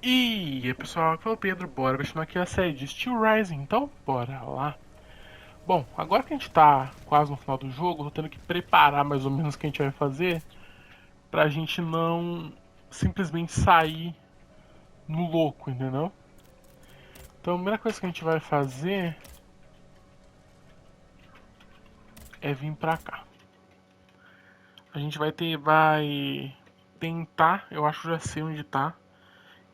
E aí pessoal, aqui é o Pedro, bora continuar aqui a série de Steelrising, então bora lá. Bom, agora que a gente tá quase no final do jogo, eu tô tendo que preparar mais ou menos o que a gente vai fazer pra gente não simplesmente sair no louco, entendeu? Então a primeira coisa que a gente vai fazer é vir pra cá. A gente vai tentar, eu acho que já sei onde tá.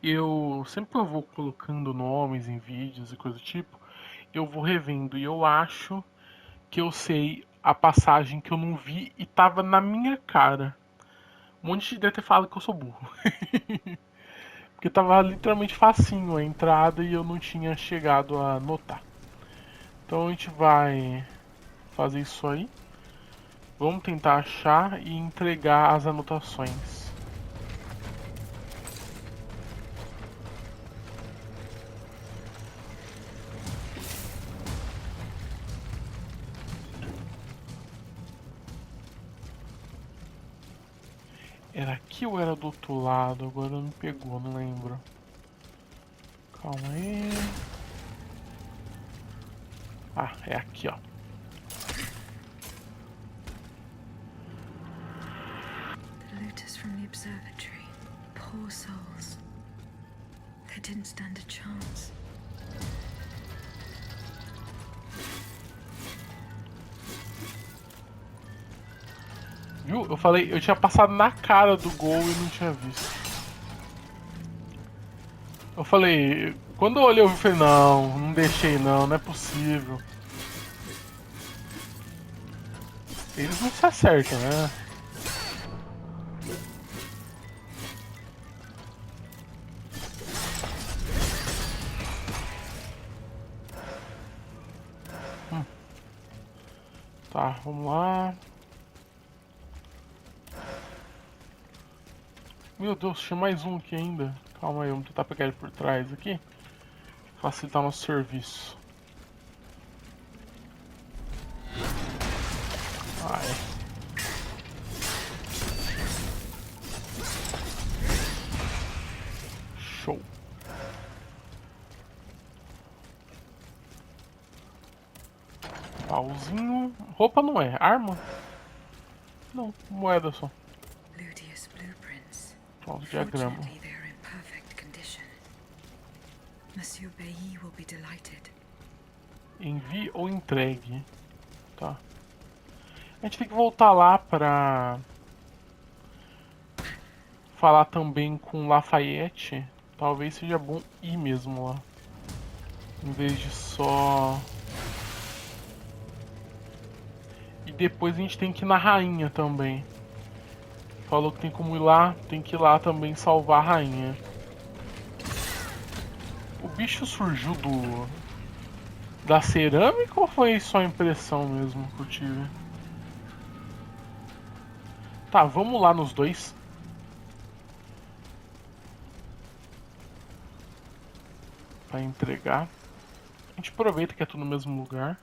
Eu sempre que eu vou colocando nomes em vídeos e coisa do tipo, eu vou revendo e eu acho que eu sei a passagem que eu não vi e tava na minha cara. Um monte de gente deve ter falado que eu sou burro. Porque tava literalmente facinho a entrada e eu não tinha chegado a notar. Então a gente vai fazer isso aí. Vamos tentar achar e entregar as anotações. Era aqui ou era do outro lado? Agora não me pegou, não lembro. Calma aí. Ah, é aqui, ó. Looters from the observatory. Poor souls. They didn't stand a chance. Viu? Eu falei, eu tinha passado na cara do gol e não tinha visto. Eu falei, quando eu olhei eu falei, não deixei não é possível. Eles não se acertam, né? Tá, vamos lá. Meu Deus, tinha mais um aqui ainda. Calma aí, vamos tentar pegar ele por trás aqui. Facilitar nosso serviço. Ai. Show. Pauzinho. Roupa não é, arma? Não, moeda só. Ludius blueprints. Pronto, diagrama. Fortunately, they are in perfect condition. Monsieur Bailly will be delighted. Envie ou entregue. Tá. A gente tem que voltar lá pra falar também com Lafayette. Talvez seja bom ir mesmo lá. Em vez de só. E depois a gente tem que ir na rainha também. Falou que tem como ir lá, tem que ir lá também salvar a rainha. O bicho surgiu da cerâmica ou foi só impressão mesmo que eu tive? Tá, vamos lá nos dois. Pra entregar. A gente aproveita que é tudo no mesmo lugar.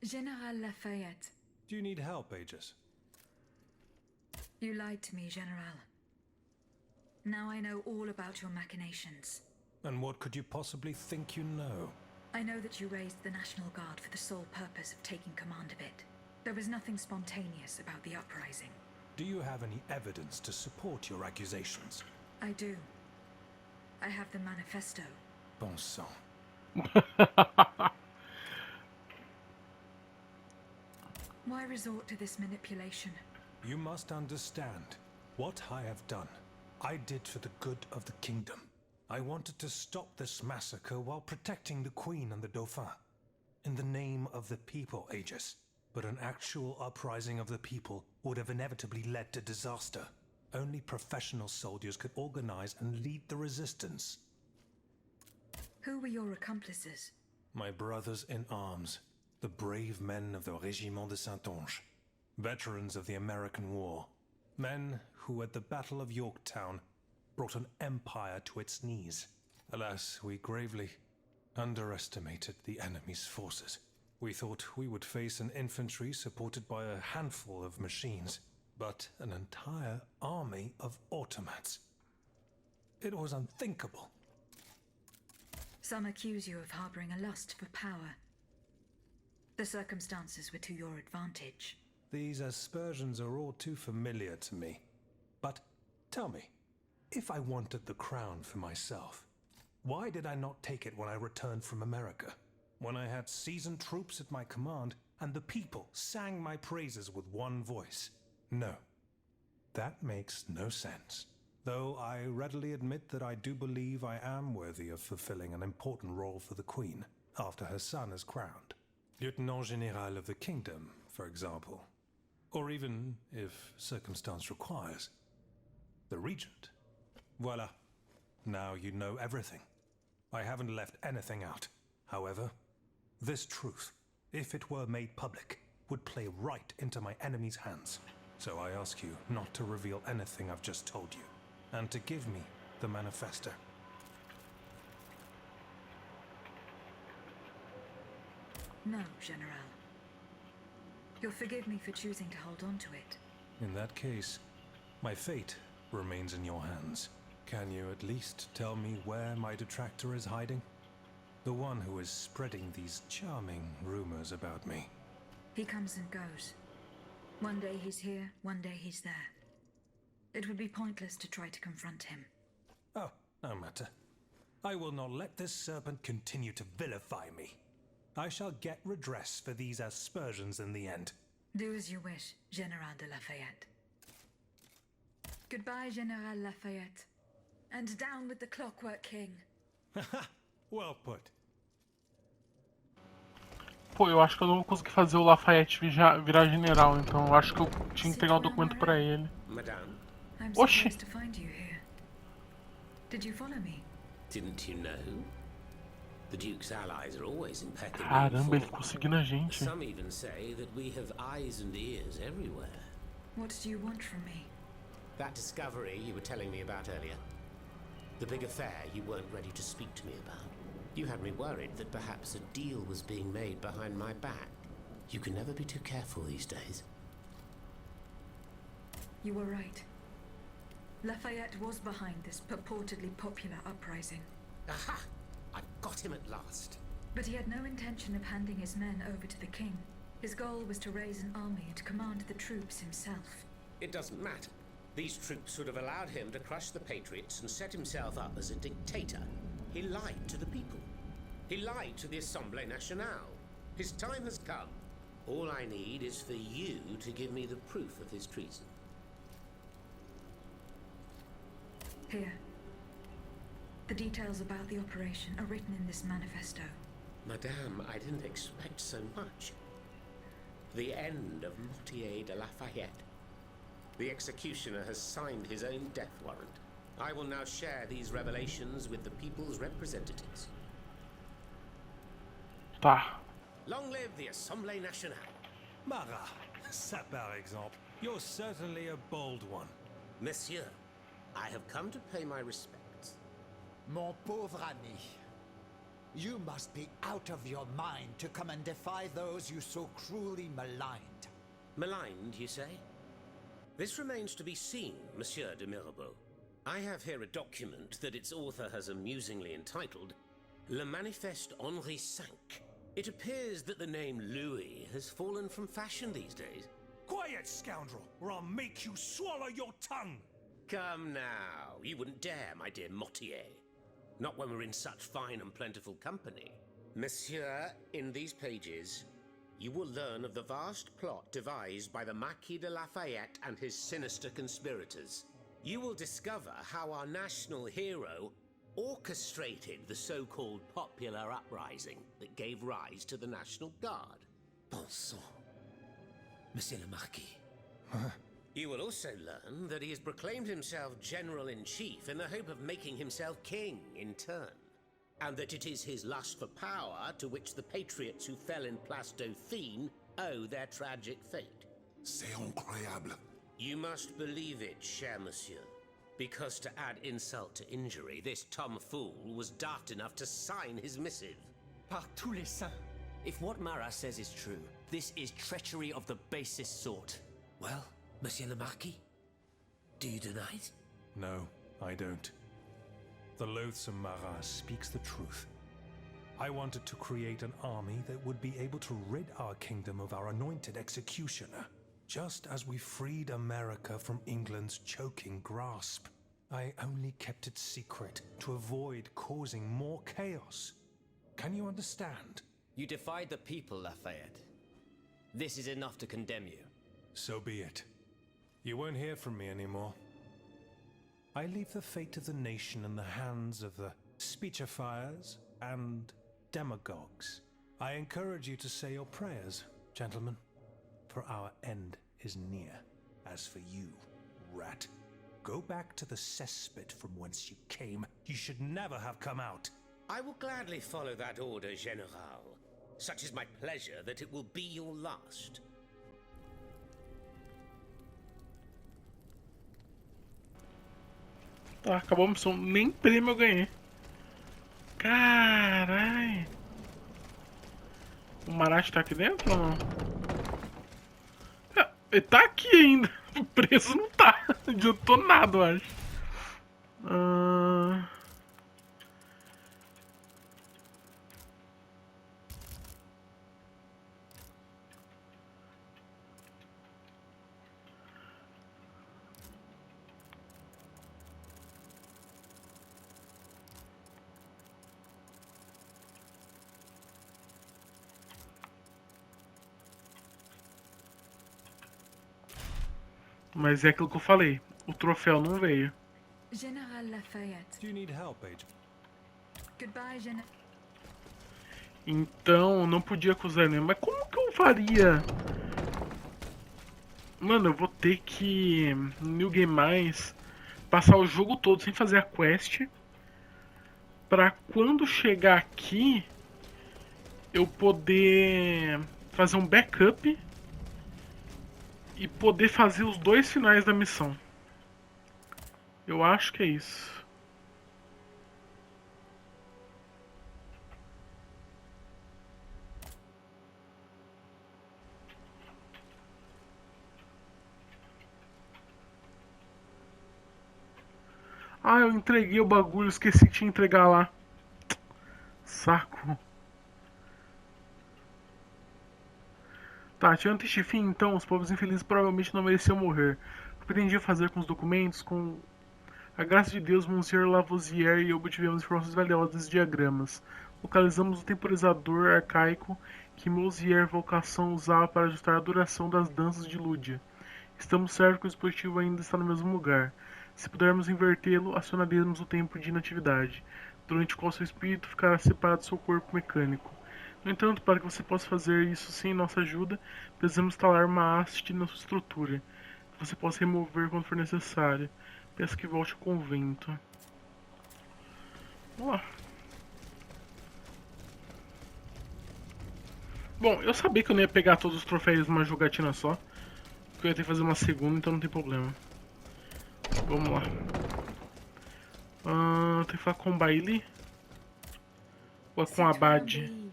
General Lafayette, Do you need help, Aegis? you lied to me, General. Now I know all about your machinations. And what could you possibly think you know? I know that you raised the National Guard for the sole purpose of taking command of it. There was nothing spontaneous about the uprising. Do you have any evidence to support your accusations? I do. I have the manifesto. Bon sang. Why resort to this manipulation? You must understand. What I have done, I did for the good of the kingdom. I wanted to stop this massacre while protecting the Queen and the Dauphin. In the name of the people, Aegis. but an actual uprising of the people would have inevitably led to disaster. Only professional soldiers could organize and lead the resistance. Who were your accomplices? My brothers in arms, the brave men of the Régiment de Saintonge, veterans of the American War, men who at the Battle of Yorktown brought an empire to its knees. Alas, we gravely underestimated the enemy's forces. We thought we would face an infantry supported by a handful of machines, but an entire army of automats. It was unthinkable. Some accuse you of harboring a lust for power. The circumstances were to your advantage. These aspersions are all too familiar to me. But tell me, if I wanted the crown for myself, why did I not take it when I returned from America? When I had seasoned troops at my command, and the people sang my praises with one voice. No, that makes no sense. Though I readily admit that I do believe I am worthy of fulfilling an important role for the Queen, after her son is crowned. Lieutenant General of the Kingdom, for example. Or even, if circumstance requires, the Regent. Voila. Now you know everything. I haven't left anything out. However, this truth, if it were made public, would play right into my enemy's hands. So I ask you not to reveal anything I've just told you, and to give me the manifesto. No, General. You'll forgive me for choosing to hold on to it. In that case, my fate remains in your hands. Can you at least tell me where my detractor is hiding? The one who is spreading these charming rumors about me. He comes and goes. One day he's here, one day he's there. It would be pointless to try to confront him. Oh, no matter. I will not let this serpent continue to vilify me. I shall get redress for these aspersions in the end. Do as you wish, General de Lafayette. Goodbye, General Lafayette. And down with the Clockwork King. Well put. Pô, eu acho que eu não vou conseguir fazer o Lafayette virar general, então eu acho que eu tinha que entregar o documento pra ele. Madame, I'm Oxi. surprised to find you here. Did you follow me? didn't you know? The Duke's allies are always impeccably Caramba, ele informed. ficou seguindo a gente. Some even say that we have eyes and ears everywhere. What do you want from me? That discovery you were telling me about earlier. The big affair you weren't ready to speak to me about. You had me worried that perhaps a deal was being made behind my back. You can never be too careful these days. You were right. Lafayette was behind this purportedly popular uprising. Aha! I got him at last. But he had no intention of handing his men over to the king. His goal was to raise an army and command the troops himself. It doesn't matter. These troops would have allowed him to crush the Patriots and set himself up as a dictator. He lied to the people. He lied to the Assemblée Nationale. His time has come. All I need is for you to give me the proof of his treason. Here. The details about the operation are written in this manifesto. Madame, I didn't expect so much. The end of Mortier de Lafayette. The executioner has signed his own death warrant. I will now share these revelations with the people's representatives. Tá. Long live the Assemblée Nationale. Marat, ça par exemple. You're certainly a bold one. Monsieur, I have come to pay my respects. Mon pauvre ami, you must be out of your mind to come and defy those you so cruelly maligned. Maligned, you say? This remains to be seen, Monsieur de Mirabeau. I have here a document that its author has amusingly entitled Le Manifeste Henri V. It appears that the name Louis has fallen from fashion these days. Quiet, scoundrel, or I'll make you swallow your tongue! Come now, you wouldn't dare, my dear Mortier. Not when we're in such fine and plentiful company. Monsieur, in these pages, you will learn of the vast plot devised by the Marquis de Lafayette and his sinister conspirators. You will discover how our national hero orchestrated the so-called popular uprising that gave rise to the National Guard. Bon sang. Monsieur le Marquis. You will also learn that he has proclaimed himself General-in-Chief in the hope of making himself king in turn, and that it is his lust for power to which the patriots who fell in Place Dauphine owe their tragic fate. C'est incroyable. You must believe it, cher monsieur, because to add insult to injury, this tomfool was daft enough to sign his missive. Par tous les saints. If what Marat says is true, this is treachery of the basest sort. Well, Monsieur le Marquis, do you deny it? No, I don't. The loathsome Marat speaks the truth. I wanted to create an army that would be able to rid our kingdom of our anointed executioner, just as we freed America from England's choking grasp. I only kept it secret to avoid causing more chaos. Can you understand? You defied the people, Lafayette. This is enough to condemn you. So be it. You won't hear from me anymore. I leave the fate of the nation in the hands of the speechifiers and demagogues. I encourage you to say your prayers, gentlemen, for our end is near. As for you, rat, go back to the cesspit from whence you came. You should never have come out. I will gladly follow that order, General. Such is my pleasure that it will be your last. Tá, acabou a missão. Nem prêmio eu ganhei. Carai. O Marat tá aqui dentro ou não? É, ele tá aqui ainda. Preso não tá. Não adiantou nada, eu acho. Mas é aquilo que eu falei. O troféu não veio. General Lafayette. Do you need help, Agent? Goodbye, General. Então, não podia acusar ele. Mas como que eu faria? Mano, eu vou ter que, no New Game Mais, passar o jogo todo sem fazer a quest. Pra quando chegar aqui, eu poder fazer um backup e poder fazer os dois finais da missão. Eu acho que é isso. Ah, eu entreguei o bagulho, esqueci de entregar lá. Saco. Tá, tirando este fim, então, os povos infelizes provavelmente não mereciam morrer. O que pretendia fazer com os documentos, com a graça de Deus, Monsieur Lavoisier e eu obtivemos informações valiosas e diagramas. Localizamos o temporizador arcaico que Monsieur Vocação usava para ajustar a duração das danças de Lúdia. Estamos certos que o dispositivo ainda está no mesmo lugar. Se pudermos invertê-lo, acionaremos o tempo de inatividade, durante o qual seu espírito ficará separado do seu corpo mecânico. No entanto, para que você possa fazer isso sem nossa ajuda, precisamos instalar uma haste na sua estrutura, que você possa remover quando for necessário. Peço que volte ao convento. Vamos lá. Bom, eu sabia que eu não ia pegar todos os troféus numa jogatina só, que eu ia ter que fazer uma segunda, então não tem problema. Vamos lá. Tem que falar com o Bailey ou é com a Abade?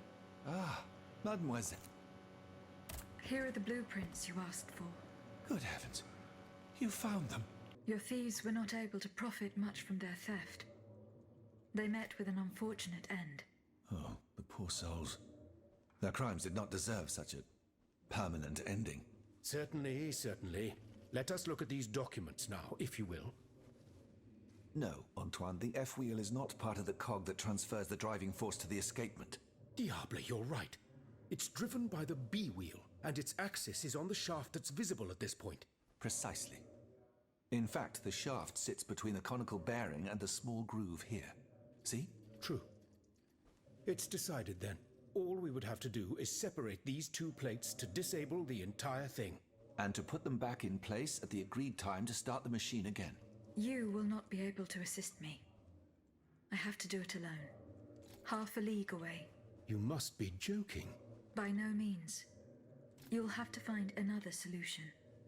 Ah, mademoiselle. Here are the blueprints you asked for. Good heavens. You found them. Your thieves were not able to profit much from their theft. They met with an unfortunate end. Oh, the poor souls. Their crimes did not deserve such a permanent ending. Certainly, certainly. Let us look at these documents now, if you will. No, Antoine, the F-wheel is not part of the cog that transfers the driving force to the escapement. Diable, you're right. It's driven by the B-wheel, and its axis is on the shaft that's visible at this point. Precisely. In fact, the shaft sits between the conical bearing and the small groove here. See? True. It's decided then. All we would have to do is separate these two plates to disable the entire thing. and to put them back in place at the agreed time to start the machine again. You will not be able to assist me. I have to do it alone. Half a league away. You must be joking. By no means. You'll have to find another solution.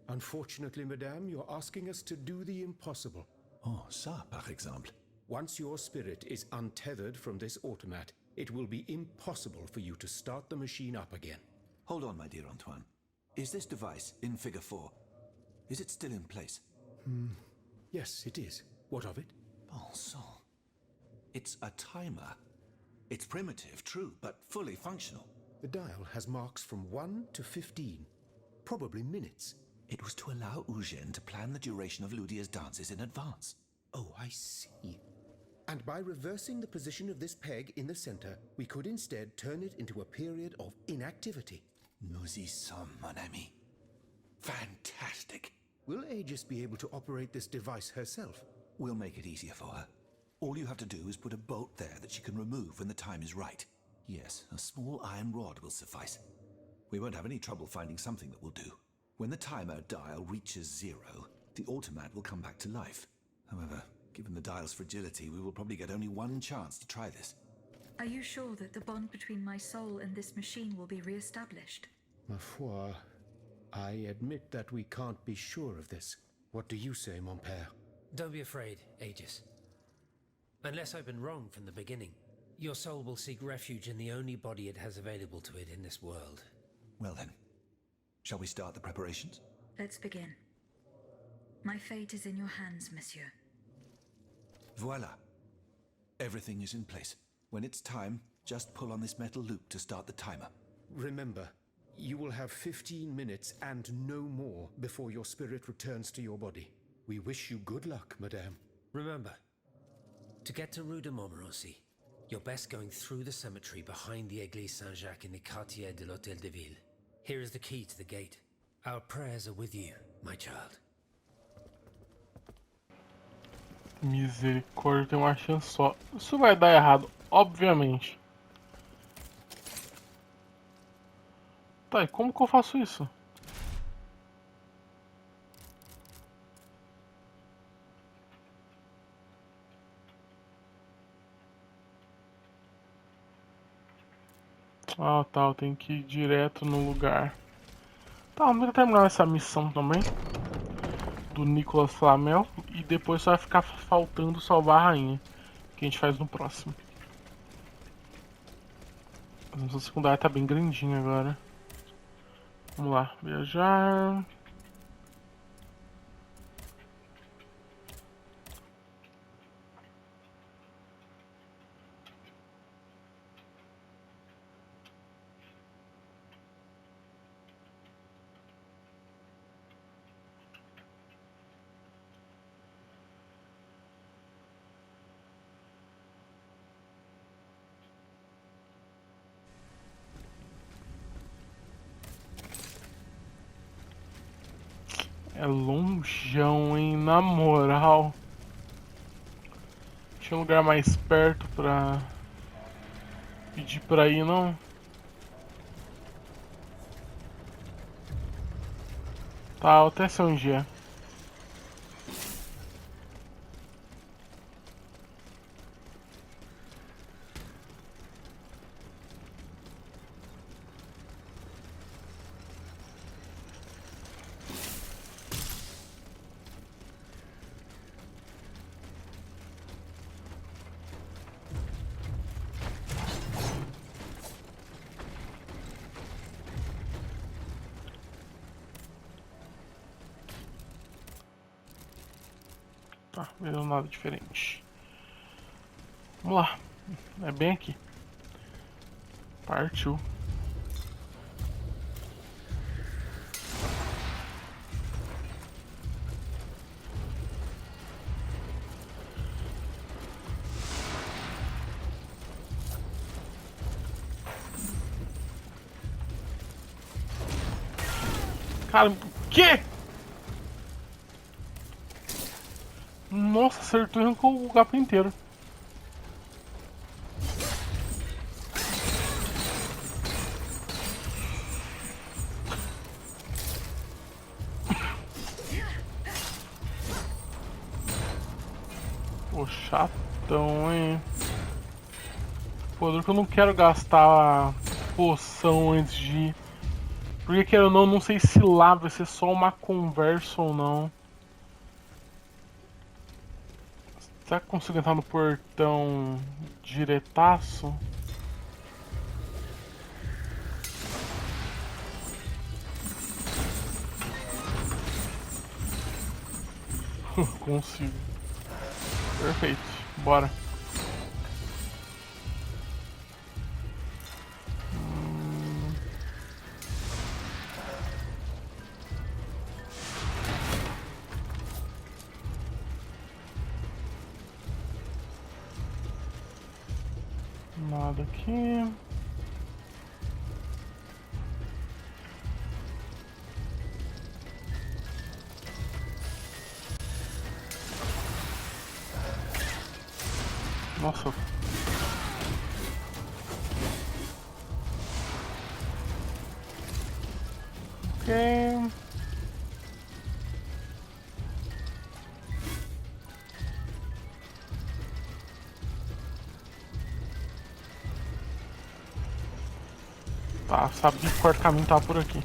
Unfortunately, madame, you're asking us to do the impossible. Oh, ça, par exemple. Once your spirit is untethered from this automat, it will be impossible for you to start the machine up again. Hold on, my dear Antoine. Is this device in Figure 4? Is it still in place? Yes, it is. What of it? Bon sang. It's a timer. It's primitive, true, but fully functional. The dial has marks from 1 to 15. Probably minutes. It was to allow Eugène to plan the duration of Ludia's dances in advance. Oh, I see. And by reversing the position of this peg in the center, we could instead turn it into a period of inactivity. Nous y sommes, mon ami. Fantastic. Will Aegis be able to operate this device herself? We'll make it easier for her. All you have to do is put a bolt there that she can remove when the time is right. Yes, a small iron rod will suffice. We won't have any trouble finding something that will do. When the timer dial reaches 0, the automat will come back to life. However, given the dial's fragility, we will probably get only one chance to try this. Are you sure that the bond between my soul and this machine will be re-established? Ma foi, I admit that we can't be sure of this. What do you say, mon père? Don't be afraid, Aegis. Unless I've been wrong from the beginning, your soul will seek refuge in the only body it has available to it in this world. Well then, shall we start the preparations? Let's begin. My fate is in your hands, monsieur. Voila. Everything is in place. When it's time, just pull on this metal loop to start the timer. Remember, you will have 15 minutes and no more before your spirit returns to your body. We wish you good luck, madame. Remember, to get to Rue de Montmorency, you're best going through the cemetery behind the Église Saint-Jacques in the Quartier de l'Hôtel de Ville. Here is the key to the gate. Our prayers are with you, my child. Misericórdia, tem uma chance só. Isso vai dar errado, obviamente. Tá, e como que eu faço isso? Ah, tá, eu tenho que ir direto no lugar. Tá, vamos terminar essa missão também. Do Nicolas Flamel. E depois só vai ficar faltando salvar a rainha. Que a gente faz no próximo. A missão secundária tá bem grandinha agora. Vamos lá, viajar. É longeão, hein? Na moral. Tinha um lugar mais perto pra pedir pra ir, não? Tá, até sei onde é. Tá, não deu nada diferente. Vamos lá. É bem aqui. Partiu. Cara, o quê? Nossa, acertou e arrancou o capa inteiro. Pô, chatão, hein? Pô, que eu não quero gastar poção antes de ir. Porque quero ou não, não sei se lá vai ser só uma conversa ou não. Será que eu consigo entrar no portão diretaço? Consigo. Perfeito, bora. Nada aqui. Nossa. Ok. Tá, sabia que o quarto caminho tava por aqui.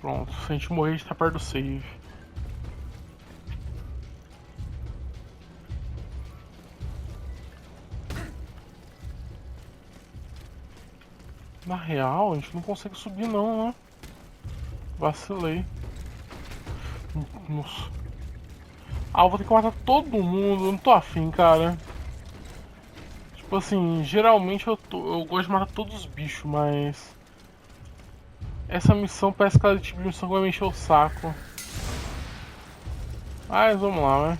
Pronto, se a gente morrer, a gente tá perto do save. Na real, a gente não consegue subir não, né? Vacilei. Nossa. Ah, eu vou ter que matar todo mundo, eu não tô afim, cara. Tipo assim, geralmente eu gosto de matar todos os bichos, mas... Essa missão parece que ela é tipo de missão que vai me encher o saco. Mas vamos lá, né?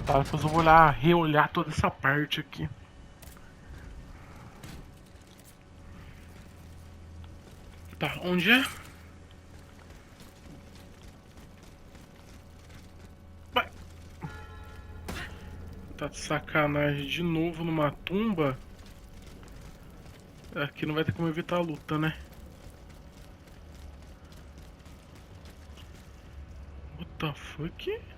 Tá, depois eu vou olhar, reolhar toda essa parte aqui. Tá, onde é? Vai. Tá de sacanagem de novo numa tumba. Aqui não vai ter como evitar a luta, né? What the fuck?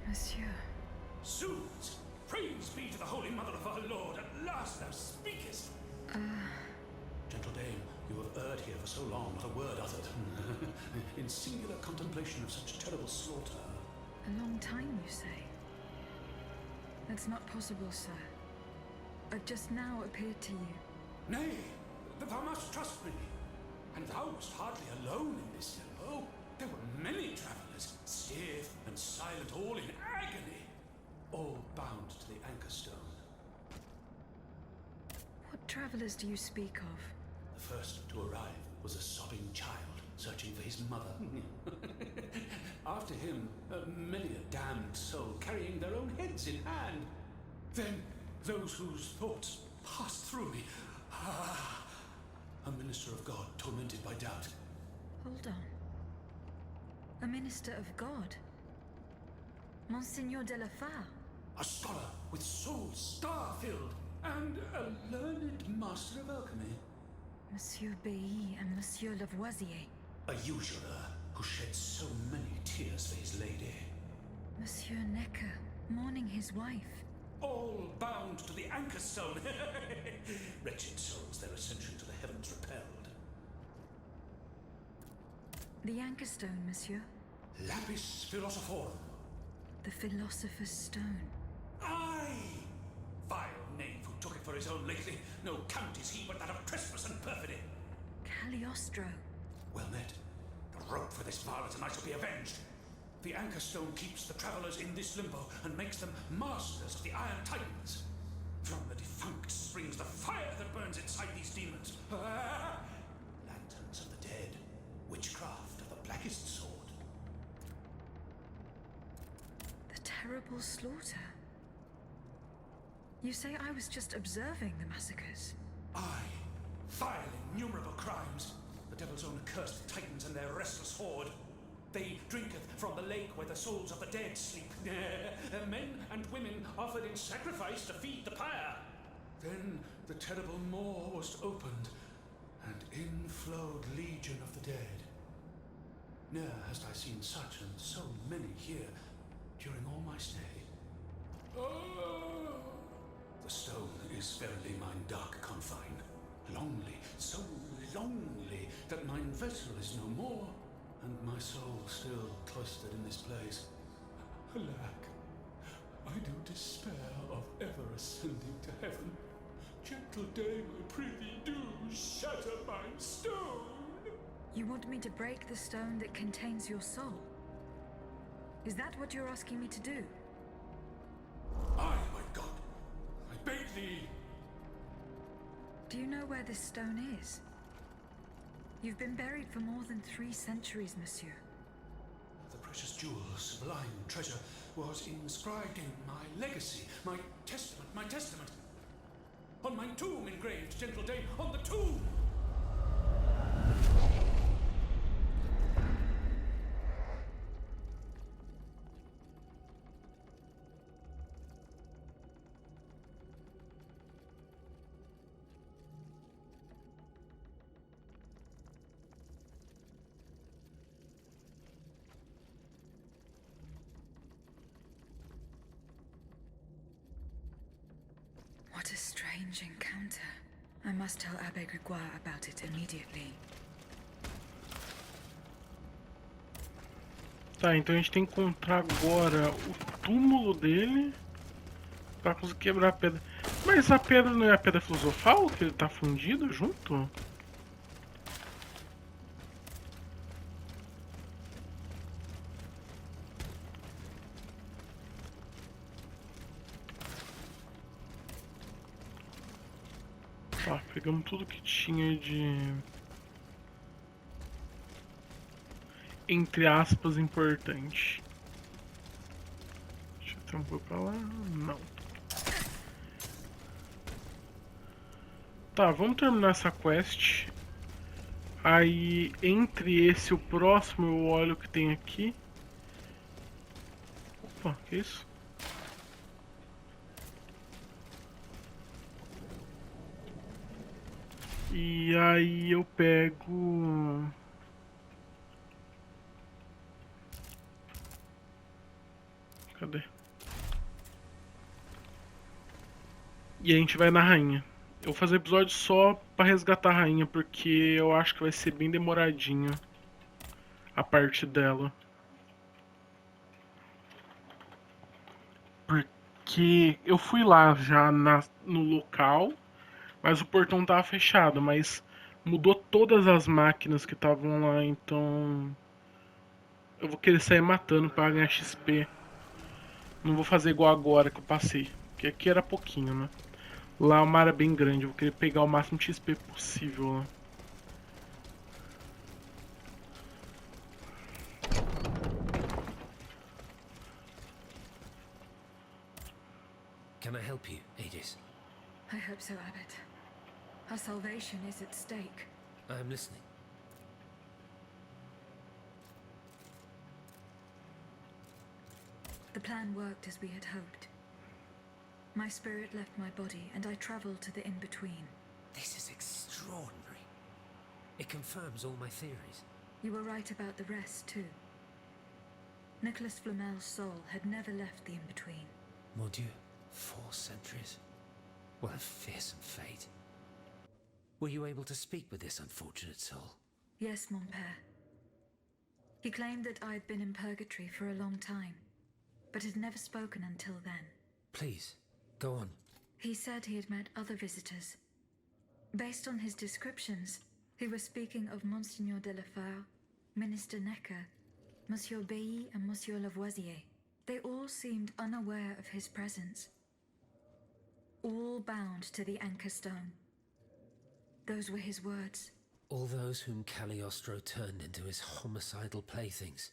Monsieur. Zoos! Praise be to the Holy Mother of our Lord, at last thou speakest! Gentle dame, you have erred here for so long, not a word uttered. In singular contemplation of such terrible slaughter. A long time, you say? That's not possible, sir. I've just now appeared to you. Nay, thou must trust me. And thou wast hardly alone in this. Oh, there were many travelers, stiff and silent, all in agony, all bound to the anchor stone. What travelers do you speak of? The first to arrive was a sobbing child searching for his mother. After him, many a damned soul carrying their own heads in hand. Then those whose thoughts passed through me. A minister of God tormented by doubt. Hold on. A minister of God? Monsignor de la Fare? A scholar with soul star-filled, and a learned master of alchemy. Monsieur Bailly and Monsieur Lavoisier. A usurer who shed so many tears for his lady. Monsieur Necker, mourning his wife. All bound to the anchor stone. Wretched souls, their ascension to the heavens repelled. The anchor stone, monsieur? Lapis Filosofal. The Philosopher's Stone. Aye! Vile knave who took it for his own lately. No count is he but that of trespass and perfidy. Cagliostro. Well met. The rope for this varlet and I shall be avenged. The anchor stone keeps the travelers in this limbo and makes them masters of the Iron Titans. From the defunct springs the fire that burns inside these demons. Lanterns of the dead. Witchcraft of the blackest sort. The terrible slaughter. You say I was just observing the massacres? Aye. Vile, innumerable crimes. The devil's own accursed titans and their restless horde. They drinketh from the lake where the souls of the dead sleep. Men and women offered in sacrifice to feed the pyre. Then the terrible maw was opened, and in flowed legion of the dead. Ne'er hast I seen such and so many here during all my stay. The stone is verily mine dark confine. Lonely, so lonely, that mine vessel is no more, and my soul still cloistered in this place. Alack, I do despair of ever ascending to heaven. Gentle dame, I prithee do shatter mine stone. You want me to break the stone that contains your soul? Is that what you're asking me to do? Aye, my God, I beg thee. Do you know where this stone is? You've been buried for more than 3 centuries, monsieur. The precious jewel, sublime treasure, was inscribed in my legacy, my testament. On my tomb engraved, gentle dame, on the tomb! What a strange encounter. I must tell Abbe Grégoire about it immediately. Tá, então a gente tem que encontrar agora o túmulo dele pra conseguir quebrar a pedra. Mas a pedra não é a pedra filosofal que ele tá fundido junto? Tá, pegamos tudo que tinha de... entre aspas, importante. Deixa eu trampar pra lá. Não. Tá, vamos terminar essa quest. Aí, entre esse e o próximo, eu olho o que tem aqui. Opa, que isso? E aí eu pego... Cadê? E a gente vai na rainha. Eu vou fazer episódio só pra resgatar a rainha, porque eu acho que vai ser bem demoradinho a parte dela. Porque eu fui lá já no local, mas o portão tava fechado, mas mudou todas as máquinas que estavam lá, então eu vou querer sair matando pra ganhar XP. Não vou fazer igual agora que eu passei, porque aqui era pouquinho, né? Lá o mar é bem grande, eu vou querer pegar o máximo de XP possível lá. Can I help you, Aegis? I hope so, Abbot. Our salvation is at stake. I'm listening. The plan worked as we had hoped. My spirit left my body, and I traveled to the in-between. This is extraordinary. It confirms all my theories. You were right about the rest, too. Nicholas Flamel's soul had never left the in-between. Mon Dieu, 4 centuries. What a fearsome fate. Were you able to speak with this unfortunate soul? Yes, mon père. He claimed that I had been in purgatory for a long time, but had never spoken until then. Please, go on. He said he had met other visitors. Based on his descriptions, he was speaking of Monseigneur de la Fare, Minister Necker, Monsieur Bailly and Monsieur Lavoisier. They all seemed unaware of his presence. All bound to the Anchor Stone. Those were his words. All those whom Cagliostro turned into his homicidal playthings.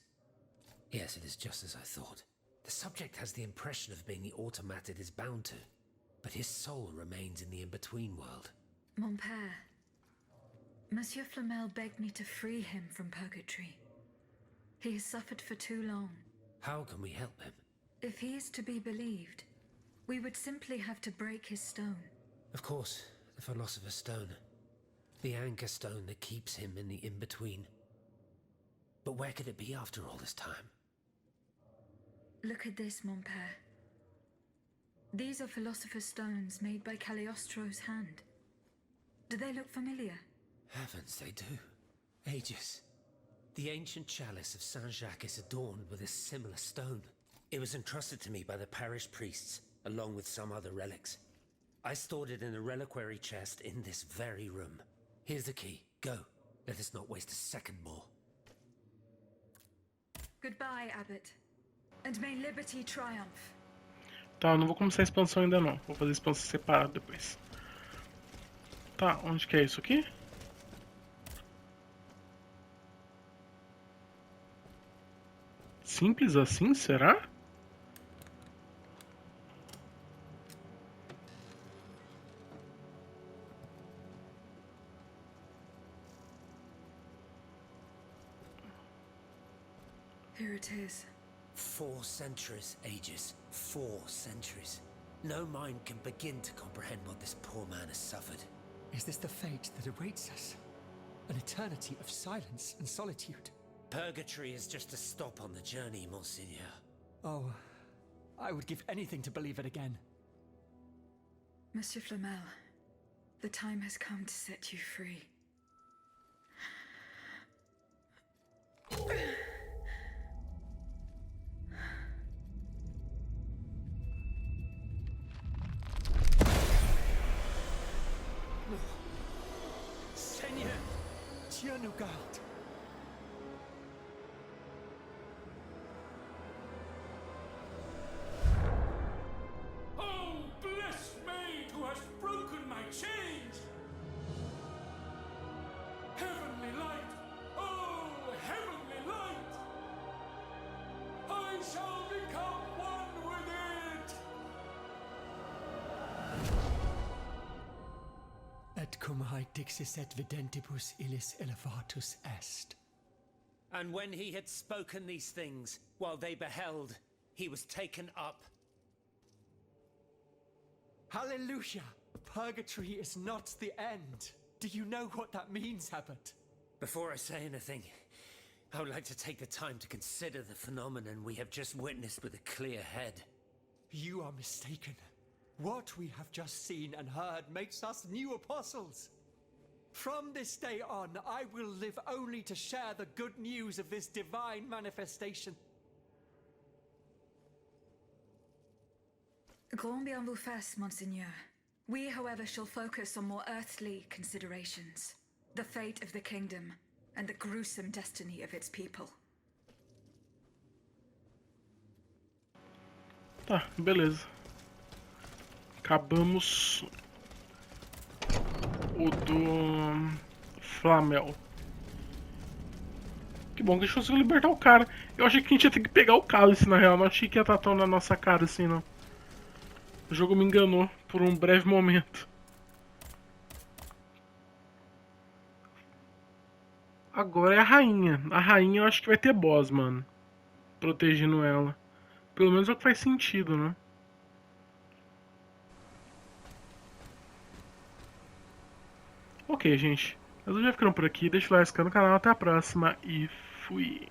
Yes, it is just as I thought. The subject has the impression of being the automat it is bound to, but his soul remains in the in-between world. Mon père, Monsieur Flamel begged me to free him from purgatory. He has suffered for too long. How can we help him? If he is to be believed, we would simply have to break his stone. Of course, the Philosopher's Stone. The Anchor Stone that keeps him in the in-between. But where could it be after all this time? Look at this, mon père. These are Philosopher's Stones made by Cagliostro's hand. Do they look familiar? Heavens, they do. Aegis. The ancient chalice of Saint-Jacques is adorned with a similar stone. It was entrusted to me by the parish priests, along with some other relics. I stored it in a reliquary chest in this very room. Here's the key. Go. Let us not waste a second more. Goodbye, Abbot. And may liberty triumph. Tá, eu não vou começar a expansão ainda não. Vou fazer a expansão separada depois. Tá, onde que é isso aqui? Simples assim, será? Here it is. 4 centuries, Aegis. 4 centuries. No mind can begin to comprehend what this poor man has suffered. Is this the fate that awaits us? An eternity of silence and solitude? Purgatory is just a stop on the journey, Monseigneur. Oh, I would give anything to believe it again. Monsieur Flamel, the time has come to set you free. Seigneur, Dieu nous garde. Oh, blessed maid who has broken my chains! Heavenly light! Oh, heavenly light! I shall become one with it! Et cum hae dixis et videntibus illis elevatus est. And when he had spoken these things, while they beheld, he was taken up. Hallelujah! Purgatory is not the end. Do you know what that means, Abbot? Before I say anything, I would like to take the time to consider the phenomenon we have just witnessed with a clear head. You are mistaken. What we have just seen and heard makes us new apostles. From this day on, I will live only to share the good news of this divine manifestation. Grand bien vous fasse, Monseigneur. We, however, shall focus on more earthly considerations. The fate of the kingdom, and the gruesome destiny of its people. Tá, beleza. Acabamos o do Flamel. Que bom que a gente conseguiu libertar o cara. Eu achei que a gente ia ter que pegar o cálice, na real. Não achei que ia estar tão na nossa cara assim, não. O jogo me enganou por um breve momento. Agora é a rainha. A rainha eu acho que vai ter boss, mano. Protegendo ela. Pelo menos é o que faz sentido, né? Ok, gente. Eu já ficando por aqui. Deixa o like no canal. Até a próxima. E fui.